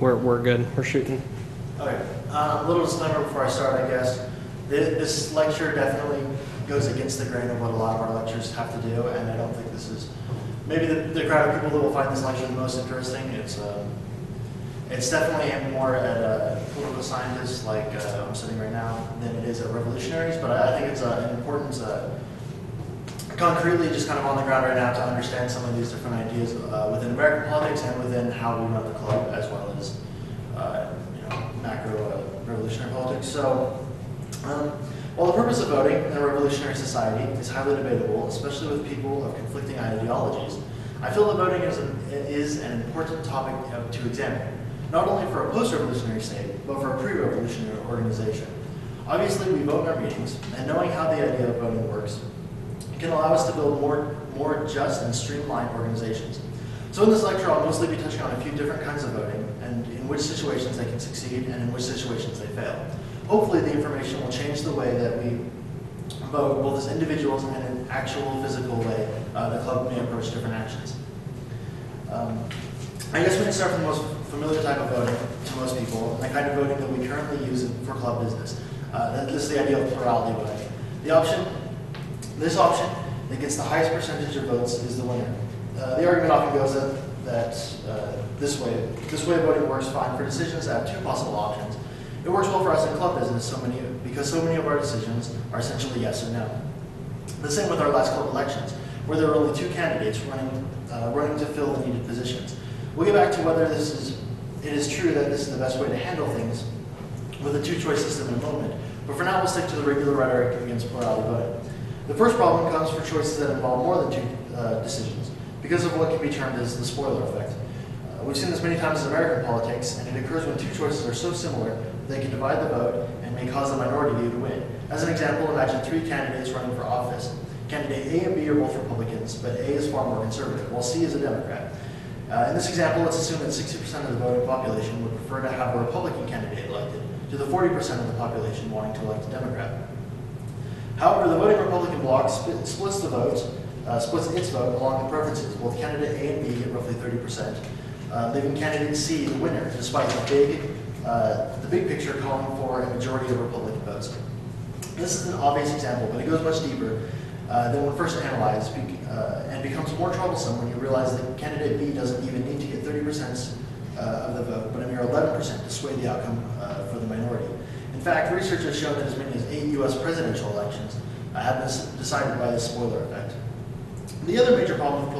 we're good. We're shooting. Okay. A little disclaimer before I start, I guess. This lecture definitely goes against the grain of what a lot of our lectures have to do, and I don't think this is maybe the crowd of people that will find this lecture the most interesting. It's definitely aimed more at political scientists like I'm sitting right now than it is at revolutionaries, but I think it's an important, concretely just kind of on the ground right now to understand some of these different ideas within American politics and within how we run the club, as well as macro revolutionary politics. So, while the purpose of voting in a revolutionary society is highly debatable, especially with people of conflicting ideologies, I feel that voting is an important topic to examine, not only for a post-revolutionary state, but for a pre-revolutionary organization. Obviously, we vote in our meetings, and knowing how the idea of voting works can allow us to build more just and streamlined organizations. So in this lecture, I'll mostly be touching on a few different kinds of voting, and in which situations they can succeed, and in which situations they fail. Hopefully, the information will change the way that we vote, both as individuals and in an actual physical way the club may approach different actions. I guess we can start from the most familiar type of voting to most people, and the kind of voting that we currently use for club business. This is the idea of plurality voting. This option that gets the highest percentage of votes is the winner. The argument often goes that this way of voting works fine for decisions that have two possible options. It works well for us in club business because so many of our decisions are essentially yes or no. The same with our last club elections, where there were only two candidates running to fill the needed positions. We'll get back to whether it is true that this is the best way to handle things with a two-choice system in a moment, but for now we'll stick to the regular rhetoric against plurality voting. The first problem comes for choices that involve more than two decisions, because of what can be termed as the spoiler effect. We've seen this many times in American politics, and it occurs when two choices are so similar that they can divide the vote and may cause the minority view to win. As an example, imagine three candidates running for office. Candidate A and B are both Republicans, but A is far more conservative, while C is a Democrat. In this example, let's assume that 60% of the voting population would prefer to have a Republican candidate elected, to the 40% of the population wanting to elect a Democrat. However, the voting Republican bloc splits its vote along the preferences. Both candidate A and B get roughly 30%, leaving candidate C the winner, despite the big picture calling for a majority of Republican votes. This is an obvious example, but it goes much deeper than when first analyzed, and becomes more troublesome when you realize that candidate B doesn't even need to get 30% of the vote, but a mere 11% to sway the outcome for the minority. In fact, research has shown that as many as 8 U.S. presidential elections have been decided by this spoiler effect. The other major problem with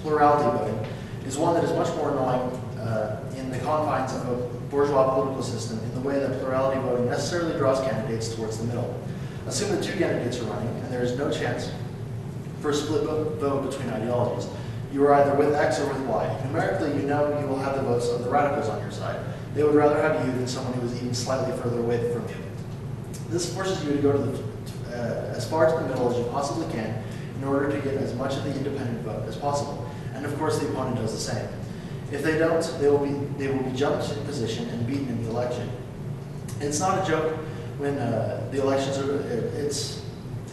plurality voting is one that is much more annoying in the confines of a bourgeois political system, in the way that plurality voting necessarily draws candidates towards the middle. Assume that two candidates are running, and there is no chance for a split vote between ideologies. You are either with X or with Y. Numerically, you know you will have the votes of the radicals on your side. They would rather have you than someone who is even slightly further away from you. This forces you to go to as far to the middle as you possibly can in order to get as much of the independent vote as possible. And of course, the opponent does the same. If they don't, they will be jumped in position and beaten in the election. It's not a joke when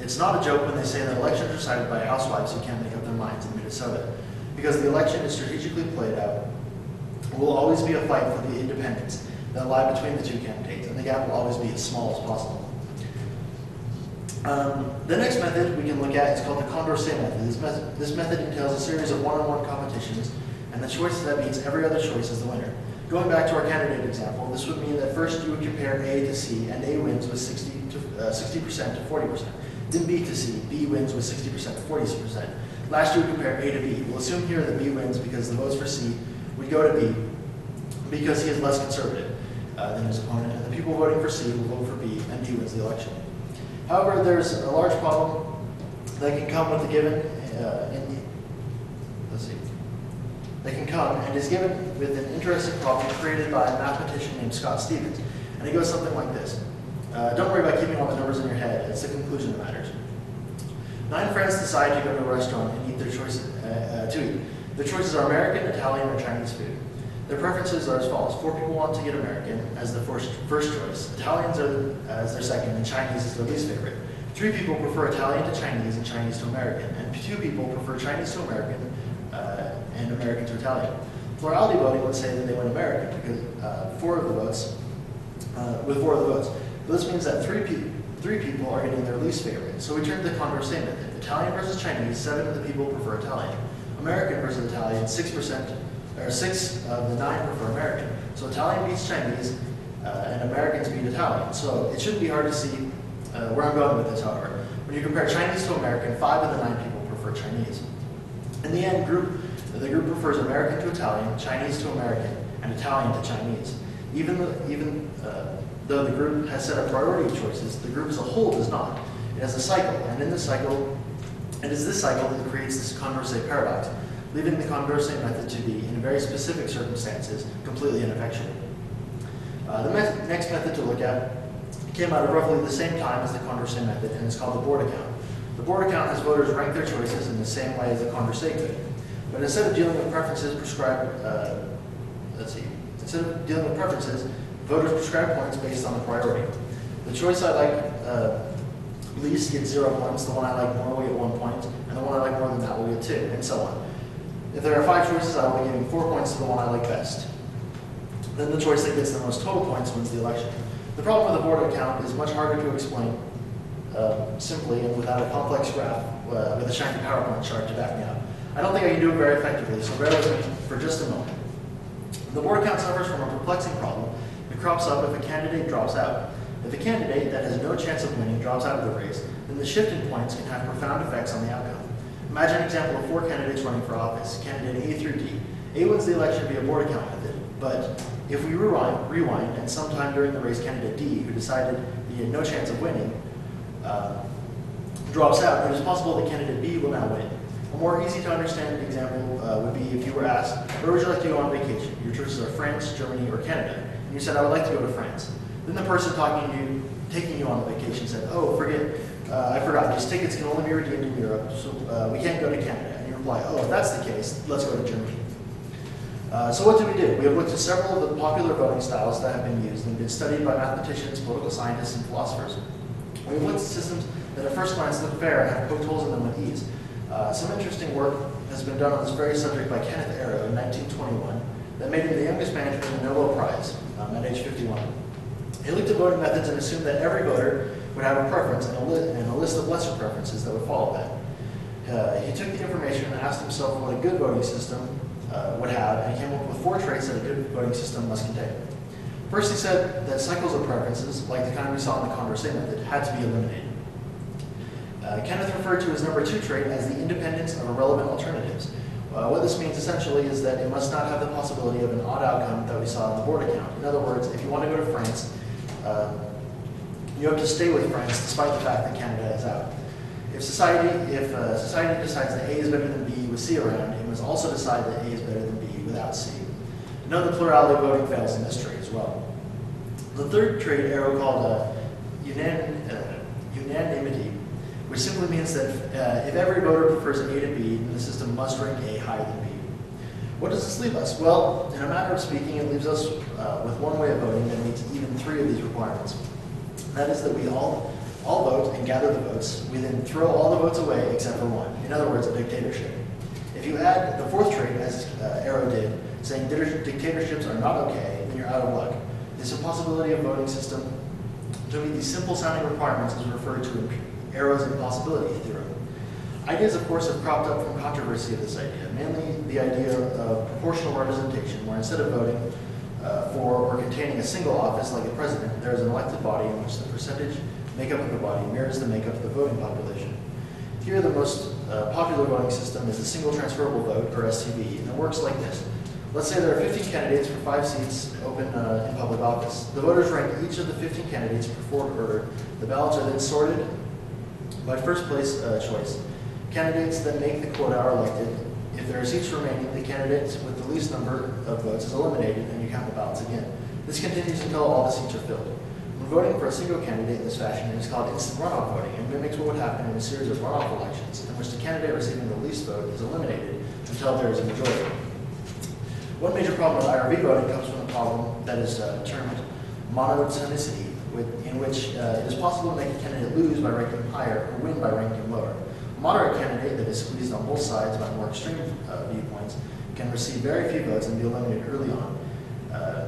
it's not a joke when they say that elections are decided by housewives who can't make up their minds in Minnesota, because the election is strategically played out. It will always be a fight for the independents that lie between the two candidates, and the gap will always be as small as possible. The next method we can look at is called the Condorcet method. This method entails a series of one-on-one competitions, and the choice that beats every other choice is the winner. Going back to our candidate example, this would mean that first you would compare A to C, and A wins with 60% to 40%. Then B to C, B wins with 60% to 40%. Last you would compare A to B. We'll assume here that B wins because the votes for C would go to B because he is less conservative than his opponent, and the people voting for C will vote for B, and B wins the election. However, there's a large problem that can come with the given that can come and is given with an interesting problem created by a mathematician named Scott Stevens. And it goes something like this. Don't worry about keeping all the numbers in your head. It's the conclusion that matters. 9 friends decide to go to a restaurant and eat their choices to eat. Their choices are American, Italian, or Chinese food. Their preferences are as follows. 4 people want to get American as their first choice. Italians are as their second, and Chinese is their least favorite. 3 people prefer Italian to Chinese and Chinese to American, and 2 people prefer Chinese to American and American to Italian. Plurality voting would say that they went American because with 4 of the votes. But this means that three people are getting their least favorite. So we turn to the Condorcet method. Italian versus Chinese, 7 of the people prefer Italian. American versus Italian, 6% or 6 of the 9 prefer American. So Italian beats Chinese, and Americans beat Italian. So it shouldn't be hard to see where I'm going with this, however. When you compare Chinese to American, 5 of the 9 people prefer Chinese. In the end, the group prefers American to Italian, Chinese to American, and Italian to Chinese. Even though the group has set a priority of choices, the group as a whole does not. It has a cycle, and in this cycle, it is this cycle that creates this Condorcet paradox, leaving the Condorcet method to be, in very specific circumstances, completely ineffectual. The next method to look at came out of roughly the same time as the Condorcet method, and it's called the board account. The board account has voters rank their choices in the same way as the Condorcet could. But instead of dealing with preferences voters prescribe points based on the priority. The choice I like least gets 0 points, the one I like more will get 1 point, and the one I like more than that will get 2, and so on. If there are 5 choices, I will be giving 4 points to the one I like best. Then the choice that gets the most total points wins the election. The problem with the board account is much harder to explain simply and without a complex graph with a shiny PowerPoint chart to back me up. I don't think I can do it very effectively, so bear with me for just a moment. The board account suffers from a perplexing problem that crops up if a candidate drops out. If a candidate that has no chance of winning drops out of the race, then the shift in points can have profound effects on the outcome. Imagine an example of 4 candidates running for office, candidate A through D. A wins the election via board account method, but if we rewind, and sometime during the race, candidate D, who decided he had no chance of winning, drops out, it is possible that candidate B will now win. A more easy to understand example would be if you were asked, where would you like to go on vacation? Your choices are France, Germany, or Canada. And you said, I would like to go to France. Then the person taking you on the vacation said, oh, I forgot, these tickets can only be redeemed in Europe, so we can't go to Canada. And you reply, oh, if that's the case, let's go to Germany. So what did we do? We have looked at several of the popular voting styles that have been used and been studied by mathematicians, political scientists, and philosophers. We have looked at systems that at first glance look fair and have poked holes in them with ease. Some interesting work has been done on this very subject by Kenneth Arrow in 1921 that made him the youngest man to win the Nobel Prize at age 51. He looked at voting methods and assumed that every voter would have a preference and a list of lesser preferences that would follow that. He took the information and asked himself what a good voting system would have, and he came up with 4 traits that a good voting system must contain. First, he said that cycles of preferences, like the kind we saw in the Condorcet method, had to be eliminated. Kenneth referred to his number 2 trait as the independence of irrelevant alternatives. What this means essentially is that it must not have the possibility of an odd outcome that we saw in the board account. In other words, if you want to go to France, you have to stay with France despite the fact that Canada is out. If society decides that A is better than B with C around, it must also decide that A is better than B without C. Note that plurality voting fails in this trait as well. The third trait Arrow called unanimity, which simply means that if every voter prefers A to B, then the system must rank A higher than B. What does this leave us? Well, in a matter of speaking, it leaves us with one way of voting that meets even 3 of these requirements. That is that we all vote and gather the votes. We then throw all the votes away except for one. In other words, a dictatorship. If you add the 4th trait, as Arrow did, saying dictatorships are not okay, then you're out of luck. This impossibility of voting system to meet these simple sounding requirements is referred to in Arrow's impossibility theorem. Ideas, of course, have cropped up from controversy of this idea, mainly the idea of proportional representation, where instead of voting for or containing a single office like a president, there is an elected body in which the percentage makeup of the body mirrors the makeup of the voting population. Here, the most popular voting system is the single transferable vote, or STV, and it works like this. Let's say there are 15 candidates for 5 seats open in public office. The voters rank each of the 15 candidates before order. The ballots are then sorted by first place choice. Candidates that make the quota are elected. If there are seats remaining, the candidate with the least number of votes is eliminated and you count the ballots again. This continues until all the seats are filled. When voting for a single candidate in this fashion, it is called instant runoff voting and mimics what would happen in a series of runoff elections in which the candidate receiving the least vote is eliminated until there is a majority. One major problem with IRV voting comes from the problem that is termed monotonicity, in which it is possible to make a candidate lose by ranking him higher or win by ranking him lower. A moderate candidate that is squeezed on both sides by more extreme viewpoints can receive very few votes and be eliminated early on,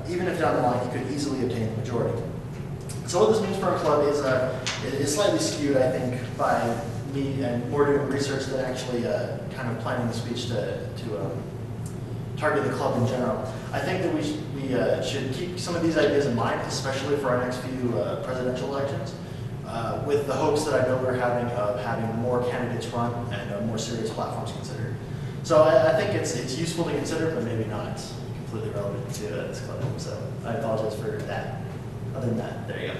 even if down the line he could easily obtain the majority. So what this means for a club is slightly skewed, I think, by me and more doing research than actually kind of planning the speech to target the club in general. I think that we should keep some of these ideas in mind, especially for our next few presidential elections, with the hopes that I know we're having of having more candidates run and more serious platforms considered. So I think it's useful to consider, but maybe not completely relevant to this club. So I apologize for that. Other than that, there you go.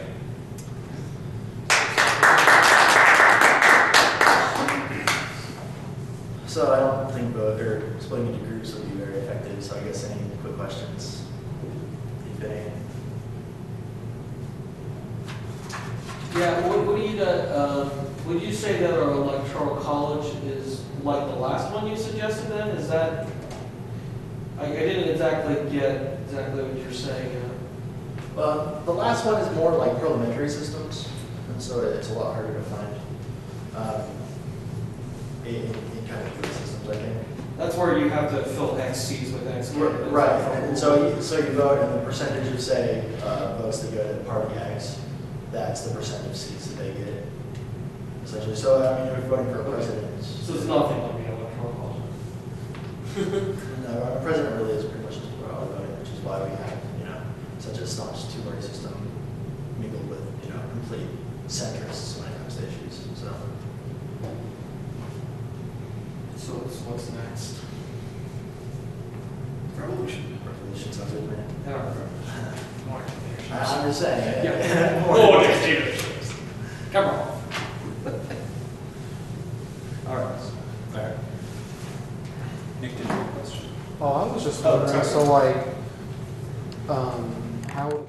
So I don't think splitting into groups would be very effective. So I guess any quick questions? If any. Yeah, would you say that our electoral college is like the last one you suggested then? Is that, I didn't exactly get exactly what you're saying. The last one is more like parliamentary systems, and so it's a lot harder to find in kind of systems, I think. That's where you have to fill X seats with X candidates. Right, and so you vote, and the percentage of, say, votes that go to party X, that's the percent of seats that they get, essentially. So, I mean, you're voting for a president. So it's nothing like the electoral college. No, our president really is pretty much just broad voting, which is why we have, such a staunch two-party system mingled with, complete centrists when it comes to issues. So what's next? Revolution. Revolution sounds good, man. Yeah, more I'm just saying. Yeah. More dictatorships. Come on. All right. All right. Nick, did you have a question? Oh, I was just wondering, so like, how